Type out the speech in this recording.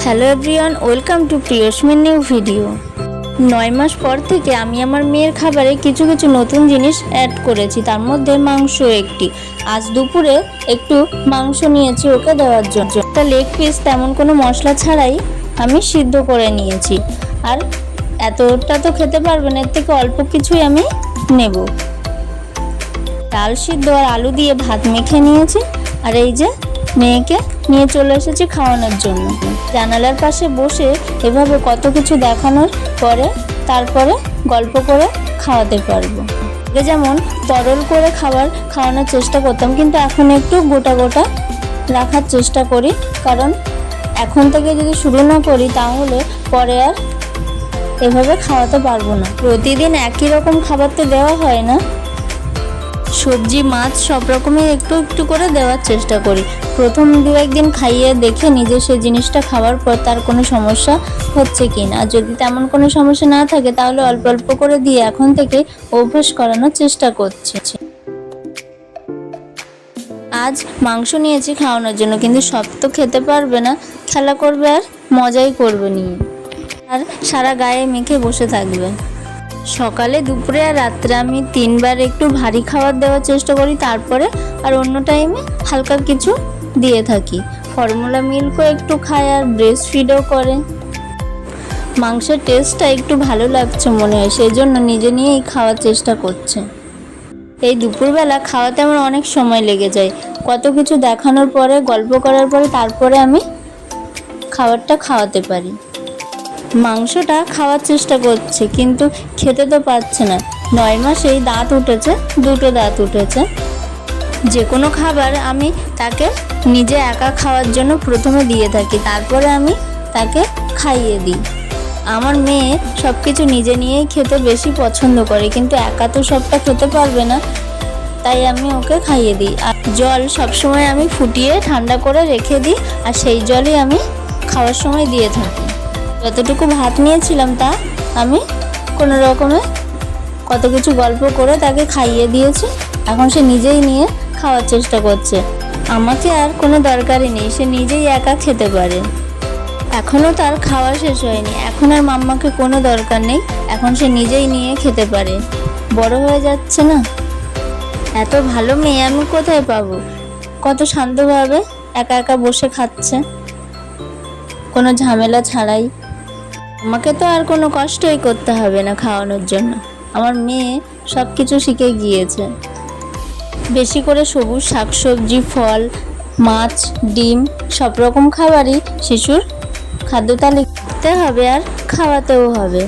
Hello everyone, welcome to প্রিয়সমির new video. 9 মাস পর থেকে আমি আমার মেয়ের খাবারে কিছু কিছু নতুন জিনিস অ্যাড করেছি, তার মধ্যে মাংস একটি। আজ দুপুরে একটু মাংস নিয়েছি ওকে দেওয়ার জন্য। একটা লেগ পিস তেমন কোনো মশলা ছাড়াই আমি সিদ্ধ করে নিয়েছি। আর এতটা তো খেতে পারবে না, এর থেকে অল্প কিছুই আমি নেব। ডাল সিদ্ধ আর আলু দিয়ে ভাত মেখে নিয়েছি। আর এই যে মেয়েকে নিয়ে চলে এসেছি খাওয়ানোর জন্য। জানালার পাশে বসে এভাবে কত কিছু দেখানোর পরে তারপরে গল্প করে খাওয়াতে পারবো। আগে যেমন তরল করে খাওয়ানোর চেষ্টা করতাম, কিন্তু এখন একটু গোটা গোটা রাখার চেষ্টা করি, কারণ এখন থেকে যদি শুরু না করি তাহলে পরে আর এভাবে খাওয়াতে পারবো না। প্রতিদিন একই রকম খাবার তো দেওয়া হয় না, সবজি মাছ সব রকমের একটু একটু করে দেওয়ার চেষ্টা করি। প্রথম 2-1 দিন খাইয়ে দেখে নিজে সেই জিনিসটা খাওয়ার পর তার কোনো সমস্যা হচ্ছে কি না। যদি তেমন কোনো সমস্যা না থাকে তাহলে অল্প অল্প করে দিয়ে এখন থেকে অভ্যাস করানোর চেষ্টা করছি। আজ মাংস নিয়েছি খাওয়ানোর জন্য, কিন্তু সব তো খেতে পারবে না, খেলা করবে আর মজাই করবে নিয়ে, আর সারা গায়ে মেখে বসে থাকবে। সকালে, দুপুরে আর রাত্রে আমি 3 বার একটু ভারী খাবার দেওয়ার চেষ্টা করি, তারপরে আর অন্য টাইমে হালকা কিছু দিয়ে থাকি। ফর্মুলা মিল্কও একটু খায় আর ব্রেস্ট ফিডও করে। মাংসের টেস্টটা একটু ভালো লাগছে মনে হয়, সেই জন্য নিজে নিয়েই খাওয়ার চেষ্টা করছে। এই দুপুরবেলা খাওয়াতে আমার অনেক সময় লেগে যায়। কত কিছু দেখানোর পরে, গল্প করার পরে তারপরে আমি খাবারটা খাওয়াতে পারি। মাংসটা খাওয়ার চেষ্টা করছে, কিন্তু খেতে তো পারছে না। 9 মাসেই দাঁত উঠেছে, 2টো দাঁত উঠেছে। যে কোনো খাবার আমি তাকে নিজে একা খাওয়ার জন্য প্রথমে দিয়ে থাকি, তারপরে আমি তাকে খাইয়ে দিই। আমার মেয়ে সব কিছু নিজে নিয়েই খেতে বেশি পছন্দ করে, কিন্তু একা তো সবটা খেতে পারবে না, তাই আমি ওকে খাইয়ে দিই। আর জল সবসময় আমি ফুটিয়ে ঠান্ডা করে রেখে দিই, আর সেই জলই আমি খাওয়ার সময় দিয়ে থাকি। যতটুকু ভাত নিয়েছিলাম তা আমি কোনো রকমে কত কিছু গল্প করে তাকে খাইয়ে দিয়েছি। এখন সে নিজেই নিয়ে খাওয়ার চেষ্টা করছে, আমাকে আর কোনো দরকারই নেই, সে নিজেই একা খেতে পারে। এখনও তার খাওয়া শেষ হয়নি, এখন আর মাম্মাকে কোনো দরকার নেই, এখন সে নিজেই নিয়ে খেতে পারে। বড় হয়ে যাচ্ছে না? এত ভালো মেয়ে আমি কোথায় পাবো? কত শান্তভাবে একা একা বসে খাচ্ছে, কোনো ঝামেলা ছাড়াই। আমাকে তো আর কোনো কষ্টই করতে হবে না খাওয়ানোর জন্য। আমার মেয়ে সব কিছু শিখে গিয়েছে। বেশি করে সবুজ শাকসবজি, ফল, মাছ, ডিম সব রকম খাবারই শিশুর খাদ্য তালিকাতে হবে আর খাওয়াতেও হবে।